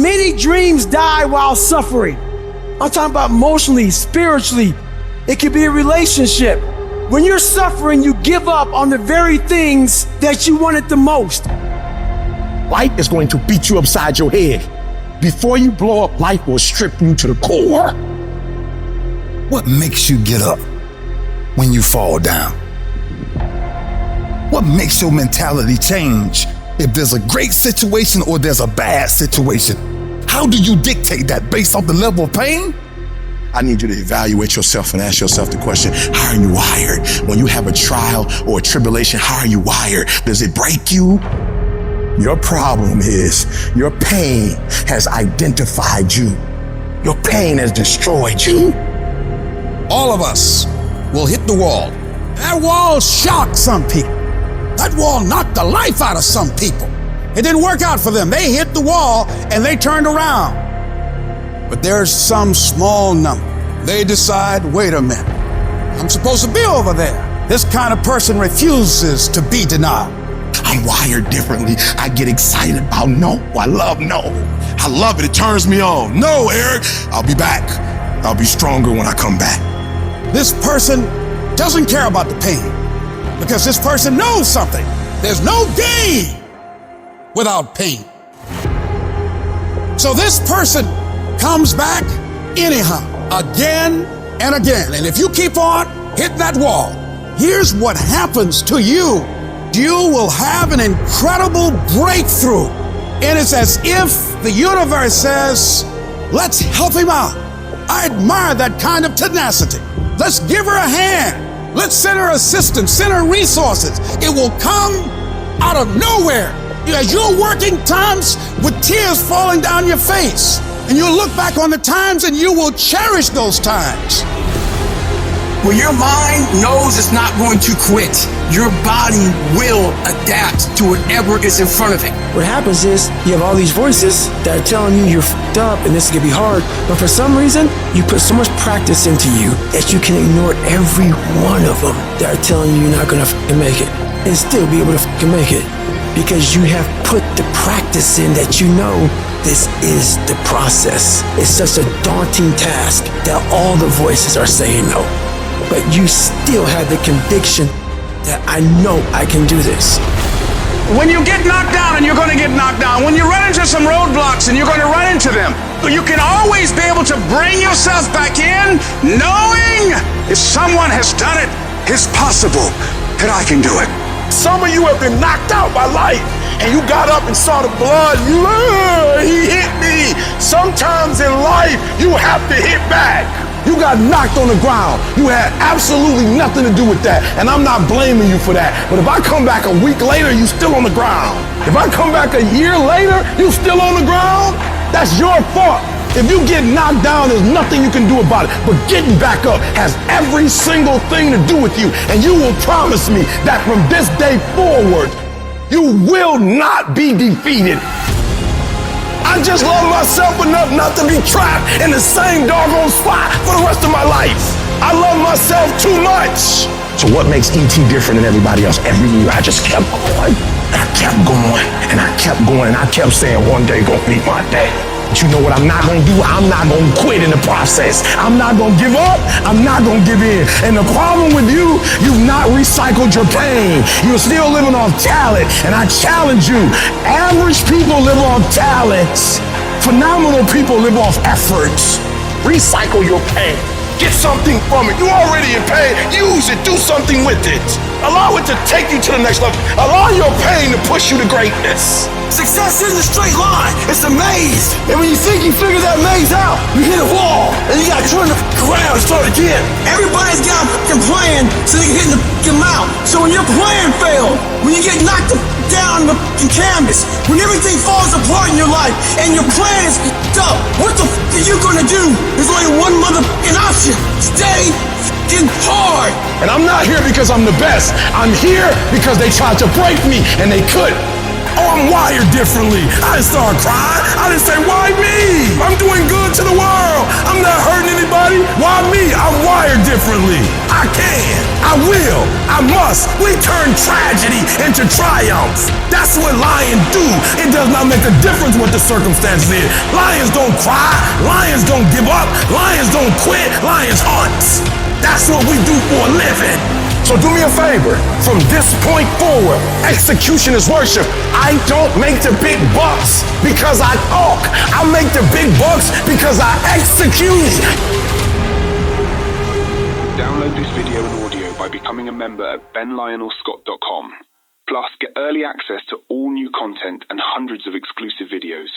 many dreams die while suffering. I'm talking about emotionally, spiritually. It could be a relationship. When you're suffering, you give up on the very things that you wanted the most. Life is going to beat you upside your head. Before you blow up, life will strip you to the core. What makes you get up when you fall down? What makes your mentality change if there's a great situation or there's a bad situation? How do you dictate that based off the level of pain? I need you to evaluate yourself and ask yourself the question, how are you wired? When you have a trial or a tribulation, how are you wired? Does it break you? Your problem is your pain has identified you. Your pain has destroyed you. All of us will hit the wall. That wall shocked some people. That wall knocked the life out of some people. It didn't work out for them. They hit the wall and they turned around. But there's some small number. They decide, wait a minute, I'm supposed to be over there. This kind of person refuses to be denied. I'm wired differently. I get excited about no. I love no. I love it. It turns me on. No, Eric, I'll be back. I'll be stronger when I come back. This person doesn't care about the pain because this person knows something. There's no gain without pain. So this person comes back anyhow, again and again. And if you keep on hitting that wall, here's what happens to you. You will have an incredible breakthrough. And it's as if the universe says, let's help him out. I admire that kind of tenacity. Let's give her a hand. Let's send her assistance, send her resources. It will come out of nowhere. As you're working times with tears falling down your face, and you'll look back on the times and you will cherish those times. When your mind knows it's not going to quit, your body will adapt to whatever is in front of it. What happens is you have all these voices that are telling you you're f***ed up and this is gonna be hard, but for some reason, you put so much practice into you that you can ignore every one of them that are telling you you're not gonna f***ing make it and still be able to f***ing make it because you have put the practice in that you know this is the process. It's such a daunting task that all the voices are saying no. But you still have the conviction that I know I can do this. When you get knocked down, and you're going to get knocked down, when you run into some roadblocks and you're going to run into them, you can always be able to bring yourself back in knowing if someone has done it, it's possible that I can do it. Some of you have been knocked out by life and you got up and saw the blood. He hit me. Sometimes in life, you have to hit back. You got knocked on the ground. You had absolutely nothing to do with that. And I'm not blaming you for that. But if I come back a week later, you still on the ground. If I come back a year later, you still on the ground, that's your fault. If you get knocked down, there's nothing you can do about it. But getting back up has every single thing to do with you. And you will promise me that from this day forward, you will not be defeated. I just love myself enough not to be trapped in the same doggone spot for the rest of my life. I love myself too much. So what makes E.T. different than everybody else? Every year I just kept going. And I kept going. And I kept going. And I kept saying one day gonna be my day. But you know what I'm not gonna do? I'm not gonna quit in the process. I'm not gonna give up. I'm not gonna give in. And the problem with you, you've not recycled your pain. You're still living off talent. And I challenge you, average people live off talents. Phenomenal people live off efforts. Recycle your pain. Get something from it. You're already in pain. Use it. Do something with it. Allow it to take you to the next level. Allow your pain to push you to greatness. Success isn't a straight line, it's a maze. And when you think you figure that maze out, you hit a wall, and you gotta turn the around and start again. Everybody's got a plan so they can hit the mount. So when your plan fails, when you get knocked down the canvas, when everything falls apart in your life, and your plan is up, what the are you gonna do? There's only one motherfucking option. Stay hard. And I'm not here because I'm the best. I'm here because they tried to break me and they couldn't. Oh, I'm wired differently. I didn't start crying. I didn't say, why me? I'm doing good to the world. I'm not hurting anybody. Why me? I'm wired differently. I can. I will. I must. We turn tragedy into triumph. That's what lions do. It does not make a difference what the circumstances is. Lions don't cry. Lions don't give up. Lions don't quit. Lions hunt. That's what we do for a living. So do me a favor. From this point forward, execution is worship. I don't make the big bucks because I talk. I make the big bucks because I execute. Download this video and audio by becoming a member at benlionelscott.com. Plus, get early access to all new content and hundreds of exclusive videos.